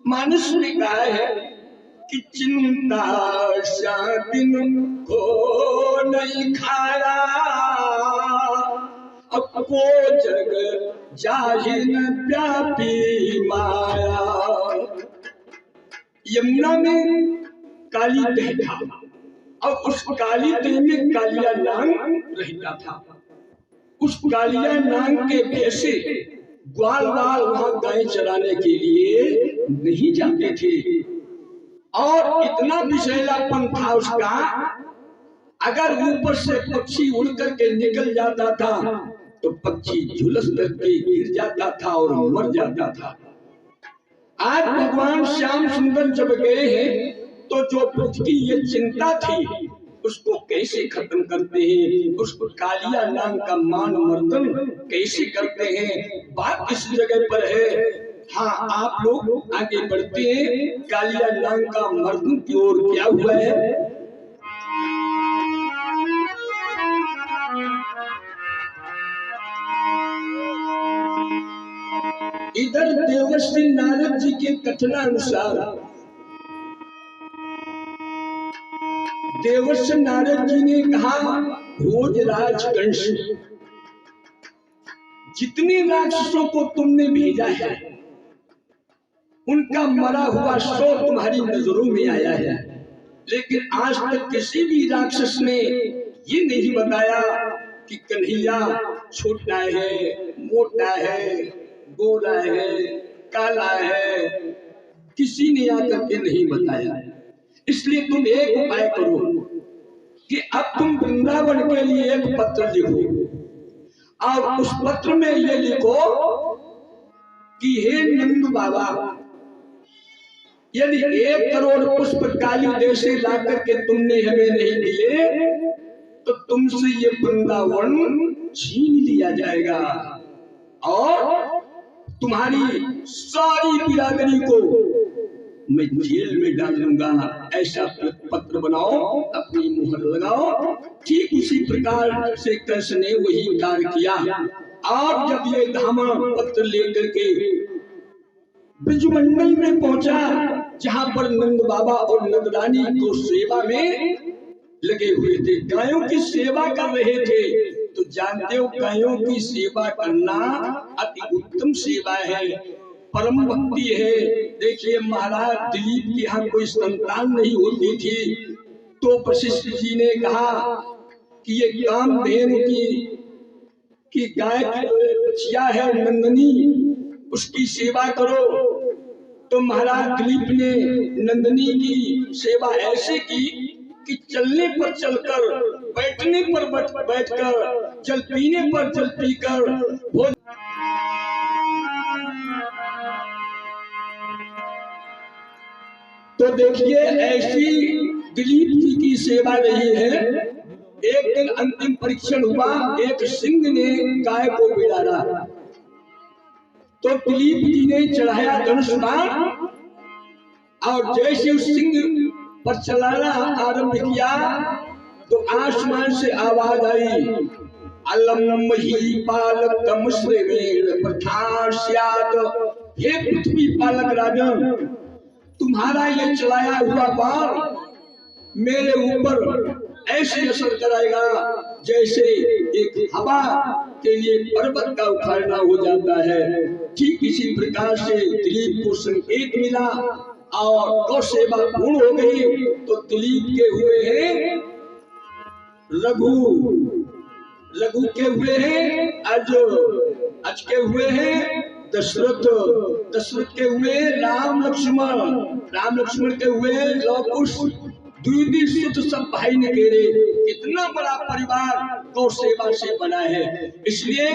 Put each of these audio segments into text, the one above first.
मानस में कहा है कि चिंता दिन को नहीं खाया, अब को जग जाहिर व्यापी माया। यमुना में काली दह था और उस काली दह में कालिया नाग रहता था। उस कालिया नाग के भय से ग्वाल वाल वहां गाय चराने के लिए नहीं जाते थे और इतना विषैलापन था उसका, अगर ऊपर से पक्षी उड़ करके निकल जाता था तो पक्षी झुलस करके गिर जाता था और मर जाता था। आज भगवान श्याम सुंदर जब गए हैं तो जो पृथ्वी ये चिंता थी उसको कैसे खत्म करते हैं, उसको कालिया नाग का मान मर्दन कैसे करते हैं, बात इस जगह पर है। हाँ, आप लोग आगे बढ़ते हैं। कालिया नाग का मर्दन की ओर क्या हुआ है? इधर देवर्षि नारद जी के कथनानुसार देवर्षि नारद जी ने कहा, भोजराज कंस, जितने राक्षसों को तुमने भेजा है उनका मरा हुआ शव तुम्हारी नजरों में आया है, लेकिन आज तक किसी भी राक्षस ने ये नहीं बताया कि कन्हैया छोटा है, मोटा है, गोरा है, काला है, किसी ने आकर के नहीं बताया। इसलिए तुम एक उपाय करो कि अब तुम वृंदावन के लिए एक पत्र लिखो और उस पत्र में ये लिखो कि हे नंद बाबा, यदि 1 करोड़ पुष्प काली देश से ला करके तुमने हमें नहीं दिए तो तुमसे ये वृंदावन छीन लिया जाएगा और तुम्हारी सारी बिरादरी को मैं जेल में डाल दूंगा। ऐसा पत्र बनाओ, अपनी मुहर लगाओ। ठीक उसी प्रकार से कृष्ण ने वही कार्य किया और जब ये धामा पत्र लेकर के ब्रजमंडल में पहुंचा जहां पर नंद बाबा और नंद रानी को सेवा में लगे हुए थे, गायों की सेवा कर रहे थे। तो जानते हो गायों की सेवा करना अति उत्तम सेवा है, परम भक्ति है। देखिए महाराज दिलीप के यहाँ कोई संतान नहीं होती थी तो वशिष्ठ जी ने कहा कि ये कामधेनु की गाय की बछिया है नंदनी, उसकी सेवा करो। तो महाराज दिलीप ने नंदनी की सेवा ऐसे की कि चलने पर चलकर, बैठने पर बैठकर, जल पीने पर जल पीकर, भोजन। तो देखिए ऐसी दिलीप जी की सेवा रही है। एक दिन अंतिम परीक्षण हुआ, एक सिंह ने गाय को बिगाड़ा तो दिलीप जी ने चढ़ाया धनुष बाण और जैसे उस सिंह पर चलाना आरंभ किया तो आसमान से आवाज आई, अलम ही पालक श्रेवेण प्रथास्यात्। हे पृथ्वी पालक राजन, तुम्हारा ये चलाया हुआ बाण मेरे ऊपर ऐसे असर कराएगा जैसे एक हवा के लिए पर्वत का उखाड़ना हो जाता है। ठीक इसी प्रकार से दिलीप को संकेत मिला और गौ सेवा पूर्ण हो गई। तो दिलीप के हुए हैं रघु, रघु के हुए हैं अज के हुए हैं दशरथ, दशरथ के हुए राम लक्ष्मण, राम लक्ष्मण के हुए लवकुश, द्विविध सुत सब भाई ने घेरे। इतना बड़ा परिवार गौ सेवा से बना है। इसलिए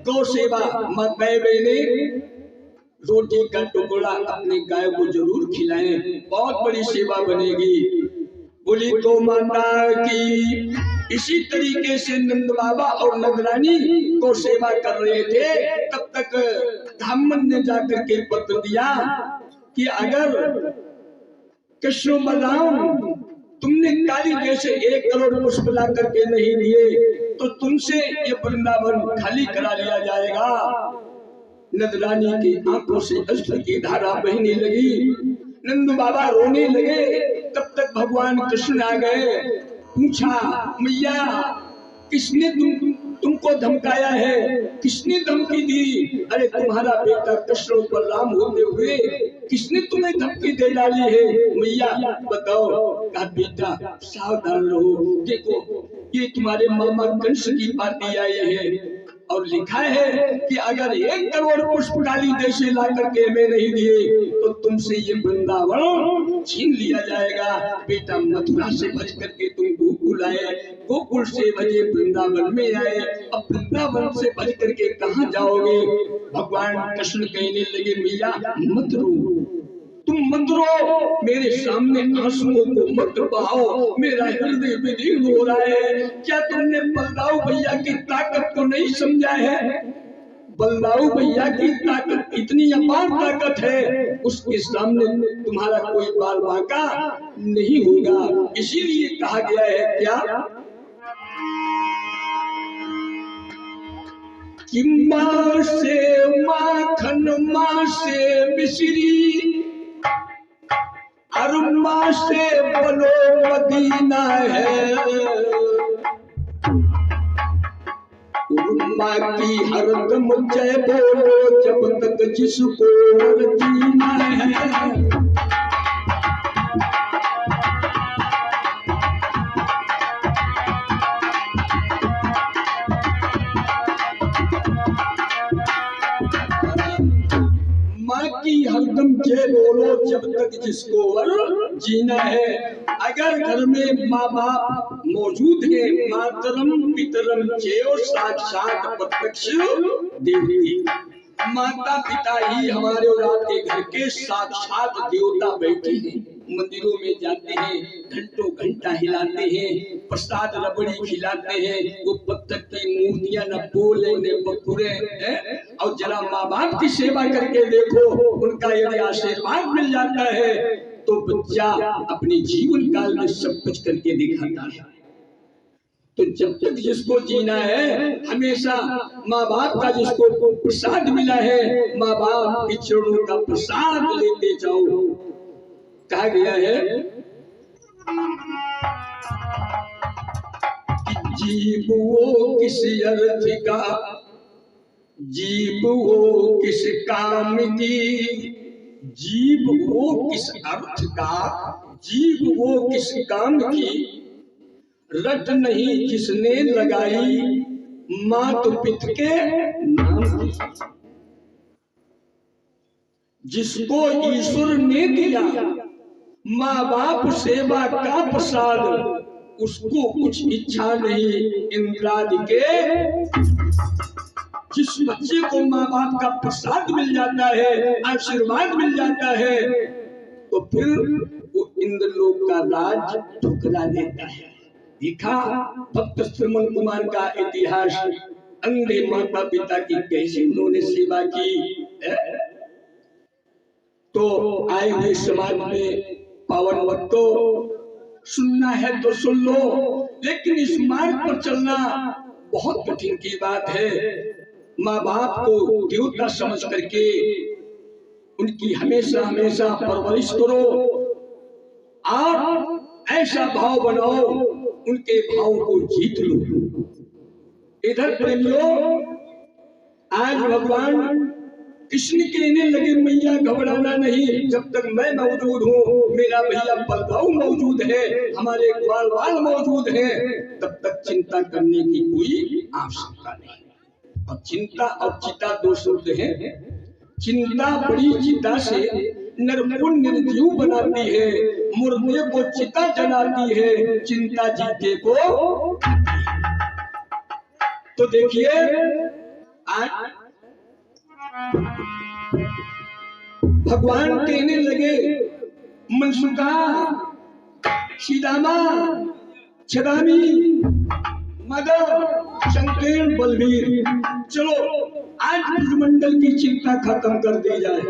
गौ सेवा गाय ने रोटी का टुकड़ा अपनी गाय को जरूर खिलाएं, बहुत बड़ी सेवा बनेगी। बोली गौ माता की। इसी तरीके से नंद बाबा और नंद रानी को सेवा कर रहे थे। तब तक ब्राह्मण ने जाकर के पत्र दिया कि अगर कृष्ण बलराम तुमने काली जैसे 1 करोड़ पुष्प ला करके नहीं दिए तो तुमसे ये वृंदावन खाली करा लिया जाएगा। नंदरानी की आंखों से अश्रु की धारा बहने लगी। नंद बाबा रोने लगे। तब तक भगवान कृष्ण आ गए। पूछा, मैया किसने तुमको धमकाया है, किसने धमकी दी? अरे तुम्हारा बेटा कृष्ण और बलराम होते हुए किसने तुम्हें धमकी दे डाली है? मैया बताओ। कहा, बेटा सावधान रहो। देखो ये तुम्हारे मामा कंस की पार्टी आई है और लिखा है कि अगर 1 करोड़ पुष्पकाली देशे ला करके हमें नहीं दिए तो तुमसे ये वृंदावन छीन लिया जाएगा। बेटा मथुरा से भज करके तुम गोकुल आए, गोकुल से भजे वृंदावन में आए, अब वृंदावन से भज करके कहाँ जाओगे? भगवान कृष्ण कहने लगे, मैया मत रो, तुम मत रो, मेरे सामने आंसुओं को मत बहाओ, मेरा हृदय विदीर्ण हो रहा है। क्या तुमने बलदाऊ भैया की ताकत को नहीं समझा है? बलदाऊ भैया की ताकत इतनी अपार ताकत है, उसके सामने तुम्हारा कोई बाल बांका नहीं होगा। इसीलिए कहा गया है क्या कि माँ से माखन, माँ से मिश्री, अरुमा से बोलो मदीना है। उर्मा की हरदम जय बोलो जब तक जिसको जीना है। हरदम जय बोलो जब तक जिसको जीना है। अगर घर में माँ बाप मौजूद है, मातरम पितरम चेयो साक्षात प्रत्यक्ष देवती, माता पिता ही हमारे और आपके घर के साक्षात देवता बैठे हैं। मंदिरों में जाते हैं, घंटों घंटा हिलाते हैं, प्रसाद रबड़ी खिलाते हैं, वो पत्थर की मूर्तियां न बोले न बकुरे हैं। और जरा माँ बाप की सेवा करके देखो, उनका यदि आशीर्वाद मिल जाता है तो बच्चा अपने जीवन काल में सब कुछ करके दिखाता है। तो जब तक जिसको जीना है, हमेशा माँ बाप का जिसको प्रसाद मिला है, माँ बाप के चरणों का प्रसाद लेते जाओ। कहा गया है कि जीव वो किस अर्थ का, जीव वो किस काम की, जीव वो किस अर्थ का, जीव वो किस काम की, रट नहीं जिसने लगाई मात पित के नाम की। जिसको ईश्वर ने दिया माँ बाप सेवा का प्रसाद, उसको कुछ इच्छा नहीं इंद्रादि के। जिस बच्चे को माँ बाप का प्रसाद मिल जाता है, आशीर्वाद मिल जाता है, तो फिर वो इंद्रलोक का राज ठुकरा देता है। देखा भक्त श्रवण कुमार का इतिहास, अंधे माता पिता की कैसे उन्होंने सेवा की है? तो आए हुए समाज में पावन मत को सुनना है तो सुन लो, लेकिन इस मार्ग पर चलना बहुत कठिन की बात है। माँ बाप को देवता समझ करके उनकी हमेशा हमेशा परवरिश करो और ऐसा भाव बनाओ, उनके भाव को जीत लो। इधर प्रेमियों, आज भगवान कृष्ण कहने लगे, मैया घबराना नहीं, जब तक मैं मौजूद हूँ, मेरा भैया बलदाऊ मौजूद है, हमारे ग्वाल वाल मौजूद हैं, तब तक चिंता करने की कोई आवश्यकता नहीं। और चिंता और चिता दो शब्द हैं। चिंता बड़ी चिता से नर को निर्जीव बनाती है, मुर्दे को चिता जलाती है, चिंता जीते को। तो देखिए आज भगवान कहने लगे, मनसुखा, सीदामा, छदामी, मदन, संकीर्ण, बलवीर, चलो आज ब्रजमंडल की चिंता खत्म कर दी जाए,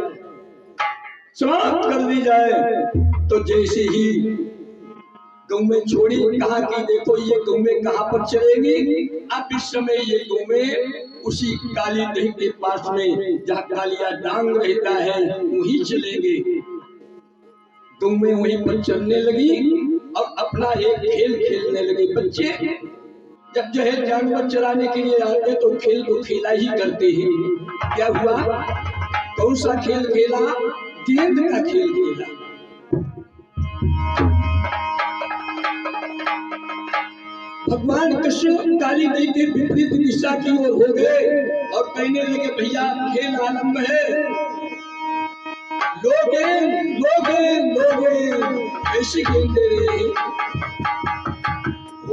समाप्त कर दी जाए। तो जैसे ही गौवें छोड़ी, कहा कि देखो ये गौवें कहाँ पर चलेंगी। अब इस समय ये गौवें उसी काली दही के पास में जहाँ कालिया डांग रहता है वहीं चलेंगे। गौवें वहीं पर चलने लगी और अपना एक खेल खेलने लगे। बच्चे जब जो है जानवर चराने के लिए आते तो खेल को खेला ही करते हैं। क्या हुआ, कौन सा खेल खेला? गेंद का खेल खेला। भगवान कृष्ण काली दही के विपरीत दिशा की ओर हो गए और कहने लगे भैया खेल आरंभ है। लोगे लोगे लोगे ऐसी गेंदे रे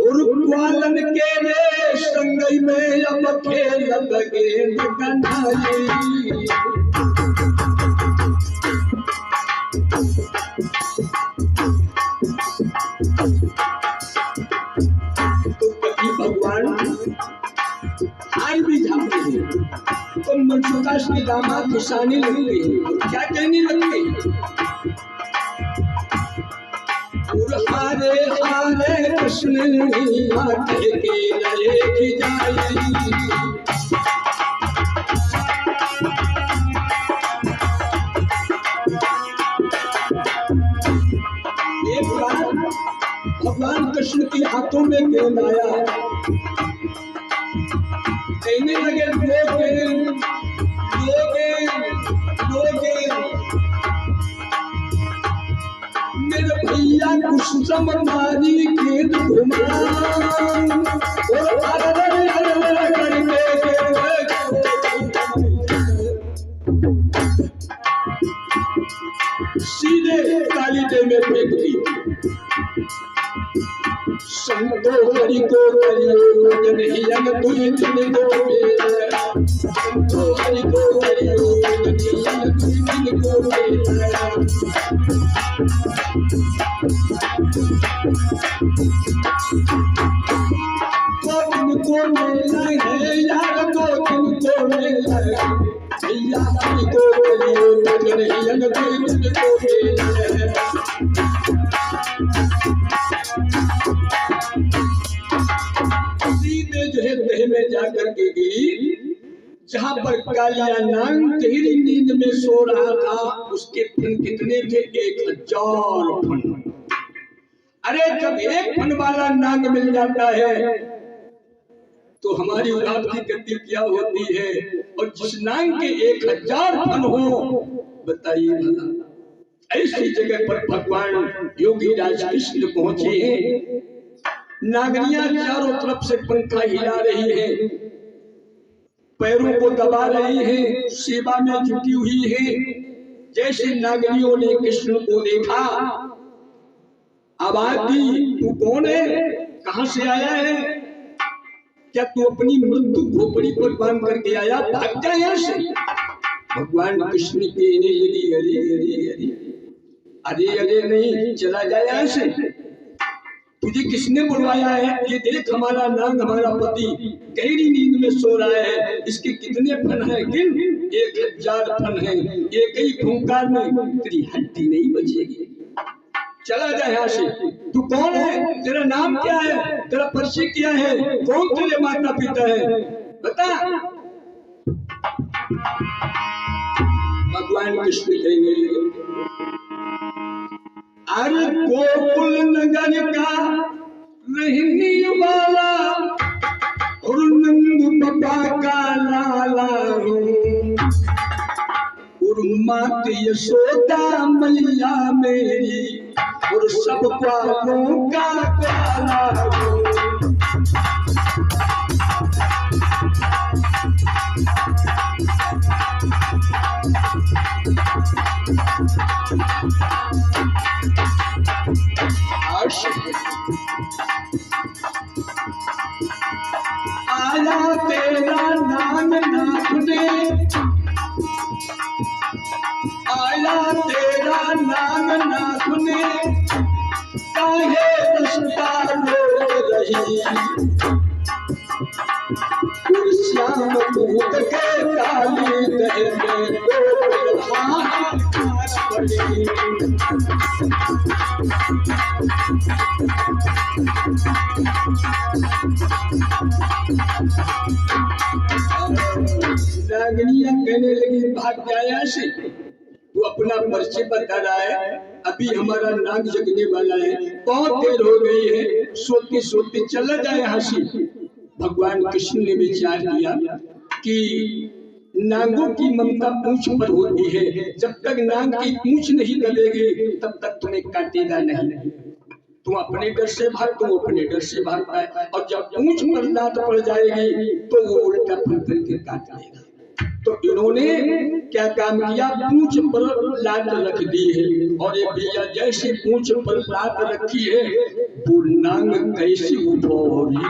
और ग्वालन के रे संगई में अब खेल गेंद कन्हई। भगवान हार भी जाते हैं तो मनसुखा श्री दामाद किसानी लगते हैं। क्या कहने लगते हैं? हारे हारे कृष्ण के लड़े जाए। एक बार भगवान कृष्ण के हाथों में गेंद आया, कहने लगे लोगे लोगे लोगे मेरे भैया कुछ मारी गेंद घुमा सीधे काली दही में फेंक दी। संतो हरि को करियो जनहियन तुझ दिन को मेरा। संतो हरि को करियो जनहियन तुझ दिन को मेरा। को तुमको मिला है यार, को तुमको मिला है भैया। हरि को करियो जनहियन तुझ दिन को मेरा। जो है दही में जाकर के गई जहां पर कालिया नाग गहरी नींद में सो रहा था। उसके फन कितने थे? 1000 फन। अरे जब एक फन वाला नाग मिल जाता है तो हमारी औलाद की गति क्या होती है। और जिस नाग के 1000 फन हो, बताइए भला। ऐसी जगह पर भगवान योगी राज कृष्ण पहुंचे हैं। नागरियां चारों तरफ से पंखा हिला रही है, पैरों को दबा रही है, सेवा में जुटी हुई है। जैसे नागरियों ने कृष्ण को देखा, आवाज दी, तू कौन है, कहां से आया है? क्या तू अपनी मृत्यु खोपड़ी पर बांध करके आया? भाग जा यहां से। भगवान कृष्ण कहने लगी अरे अरे अरे अरे अरे नहीं, चला जाए यहां से। तुझे किसने बुलवाया है? ये देख हमारा नाग, हमारा पति गहरी नींद में सो रहा है। इसके कितने फन है? गिन। 1000 फन है। एक ही फुंकार में तेरी हड्डी नहीं बचेगी। चला जा यहाँ से। तू कौन है? तेरा नाम क्या है? तेरा परिचय क्या है? कौन तेरे माता पिता है? बता। भगवान कृष्ण कहने लगे अरे गोकुल नगर का रहने वाला और नंद बाबा का लाला हूँ और मात यशोदा मैया मेरी और सब ग्वालों का ग्वाला हूँ। आया तेरा नाम नाथ ने, आया तेरा नाम नाथ ने, काहे रस्ता रो रही श्याम दूत के काली दह में नागनिया कहने लगी भाग जाया से वो अपना परिचय बता रहा है। अभी हमारा नाग जगने वाला है, बहुत देर हो गई है, सोते सोते चला जाए हंसी। भगवान कृष्ण ने विचार किया कि नागों की ममता पूंछ पर होती है, जब तक नाग की पूंछ नहीं दबेगी तब तक तुम्हें काटेगा नहीं। तुम अपने डर से भाग, तुम अपने डर से भागता है, और जब पूंछ पर लात पड़ जाएगी तो वो उल्टा फल करके काट लेगा। तो इन्होंने क्या काम किया, पूंछ पर लात रख दी है, और ये भैया जैसे पूंछ पर लात रखी है वो नाग कैसे उठोरी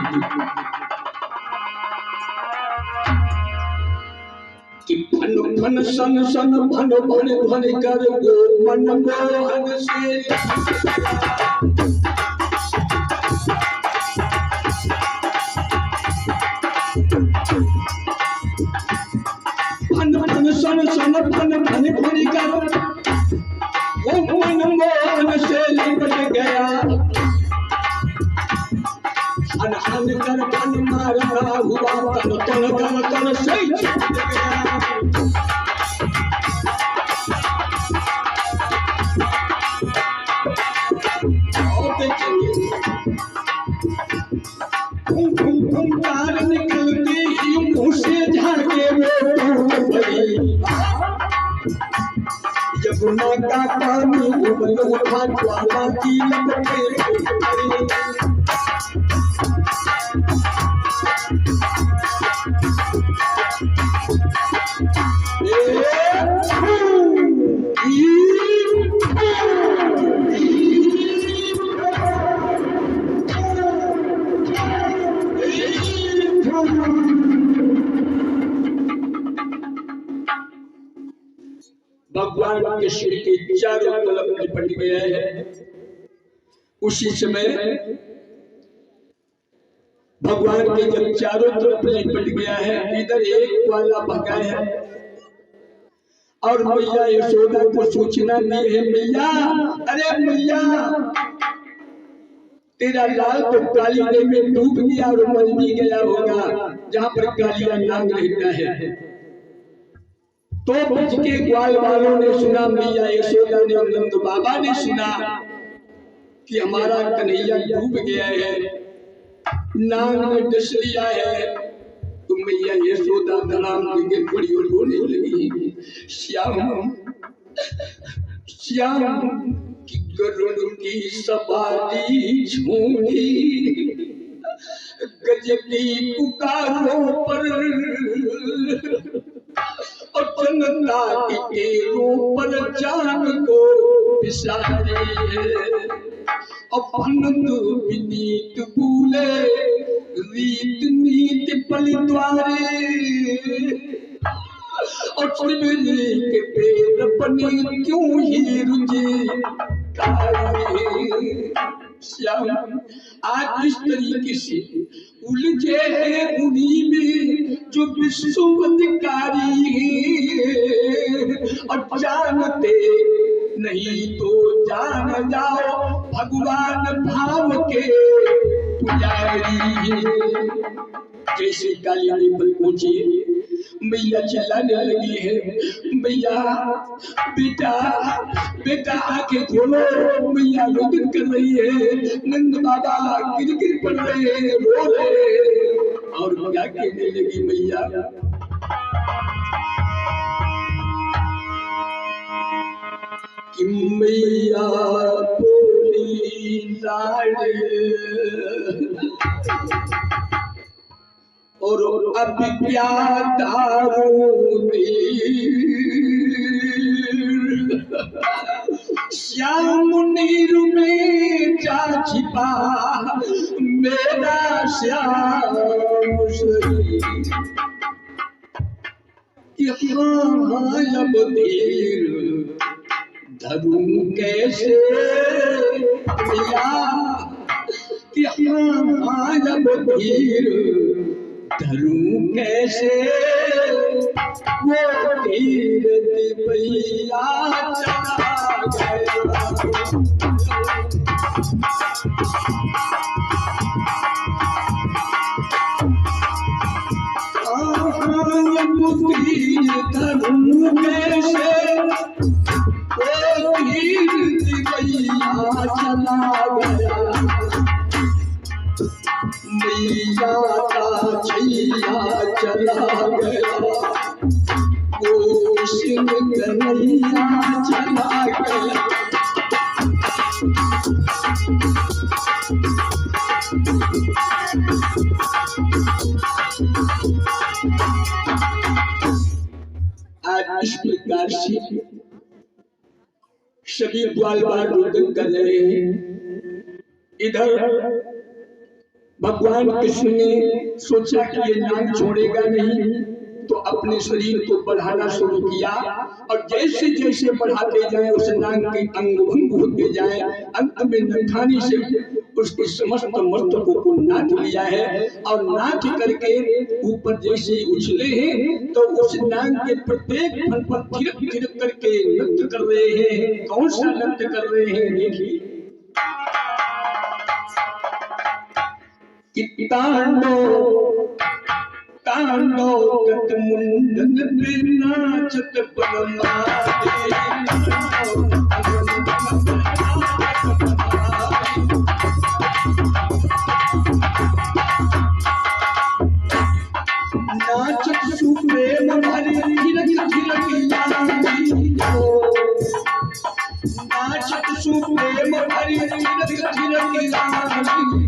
कि फन फन सन सन भन भन ध्वन कर गो मन मोहन से फन फन सन सन भन भन ध्वन कर वो मन मोहन से लिपट गया। हन हन कर फन मारता हुआ तन तन कर तन से छूट गया। निकलती ही मुंह से झाके यमुना का पानी उबल उठा ज्वाला की लपटें भगवान के सिर के चारों तरफ लिपट गया है। उसी समय भगवान के जब चारों तरफ लिपट गया है, इधर एक वाला भगा है और मैया यशोदा को सूचना दी है, मैया अरे मैया तेरा लाल तो काली नदी में डूब गया और मर भी गया होगा, जहाँ पर कालिया नाग रहता है। तो ब्रज के ग्वाल वालों ने सुना, मैया यशोदा ने और नंद बाबा ने सुना कि हमारा कन्हैया डूब गया है, नाग ने डस लिया है। तो मैया यशोदा धड़ाम देके बड़ी और रोने लगी, श्याम श्याम की गरुड़ की सवारी छोड़ी गज की पुकारों पर और जनता की केरों पर जान को बिसारे अपनत विनीत भूले रीत नीत पलिद्वारे और त्रिवेणी के पेड़ बने क्यों ही रुझे श्याम। आज इस तरीके से उलझे हैं उन्हीं में जो विश्वाधिकारी और जानते नहीं तो जान जाओ भगवान भाव के पुजारी। जैसे काली नदी पर पहुंची मैया चिल्लाने लगी है, मैया बेटा बेटा आके खोलो। मैया रुदन कर रही है, नंद बाबा गिर पड़ रहे हैं, रो रहे हैं। और क्या कहने लगी मैया, कि मैया बोली लाड़े और अब क्या दारूनी श्याम नीर में जा छिपा मेरा श्याम शरीर। अब धीर धरूं कैसे मिया, अब धीर धरूं कैसे वो तीरथ भैया चला गया। धरूं कैसे वो तीरथ भैया चला गया। मैया का छैया चला गया, वो सिंह कन्हैया चला गया। आज इस प्रकार से सभी ग्वाल बाल रोदन कर रहे हैं। इधर भगवान कृष्ण ने सोचा कि ये नाग छोड़ेगा नहीं, तो अपने शरीर को बढ़ाना शुरू किया और जैसे जैसे बढ़ाते जाए उस नाग के अंग भंग होते जाए। अंत में नखानी से उसके समस्त मस्तकों को नाथ लिया है और नाथ करके ऊपर जैसे उछले हैं तो उस नाग के प्रत्येक फन पर थिरक थिरक करके नृत्य कर रहे हैं। कौन सा नृत्य कर रहे हैं देखिए। तांडो गत मुंडन पे नाचत परमाते। नाचत सुप्रेम भरी थिरक थिरक यानी हो। नाचत सुप्रेम भरी थिरक थिरक यानी।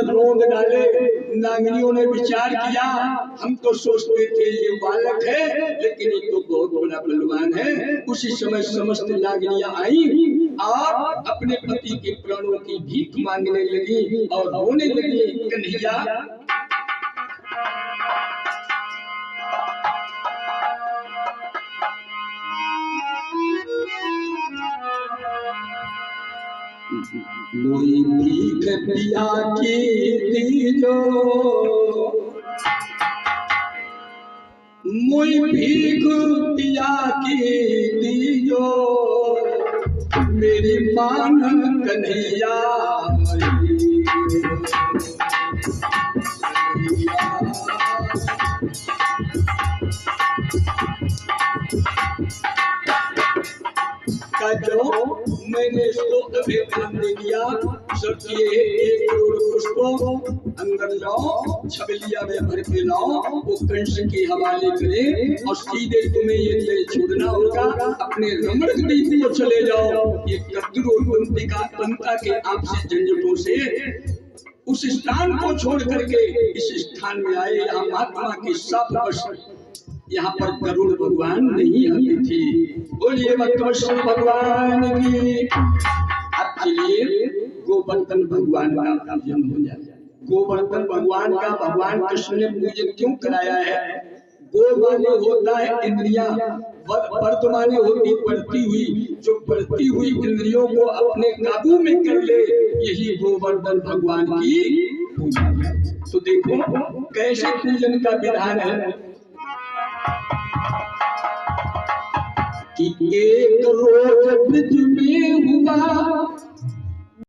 रोग डाले। नांगनियों ने विचार किया, हम तो सोचते थे ये बालक है लेकिन ये तो बहुत बड़ा बलवान है। उसी समय समस्त नागनियां आई और अपने पति के प्राणों की भीख मांगने लगी और रोने लगी। कन्हैया कोई भीख पिया की दीजो, मोई भीख पिया की दीजो। मेरी मान कन्हैया जो मैंने इसको अभिमान दे दिया। शर्त ये है 1 करोड़ उसको अंदर लाओ, छबलिया में भर के लाओ, वो कंस के हवाले करे और सीधे तुम्हें ये ले छोड़ना होगा। अपने रमण द्वीप को चले जाओ। ये कद्रू और पंता के आपसी झंझटों से उस स्थान को छोड़ करके इस स्थान में आए। यहाँ महात्मा की शापवश यहाँ पर गरुड़ भगवान नहीं आते थे। बोलिए वक्रवश्य भगवान की। अब चलिए गोवर्धन भगवान का पूजन हो जाए। गोवर्धन भगवान का भगवान कृष्ण ने पूजन क्यों कराया है? गो माने होता है इंद्रियां, वर्त माने होती बढ़ती हुई। जो बढ़ती हुई इंद्रियों को अपने काबू में कर ले, यही गोवर्धन भगवान की पूजा है। तो देखो कैसे पूजन का विधान है कि एक रोज ब्रज में हुआ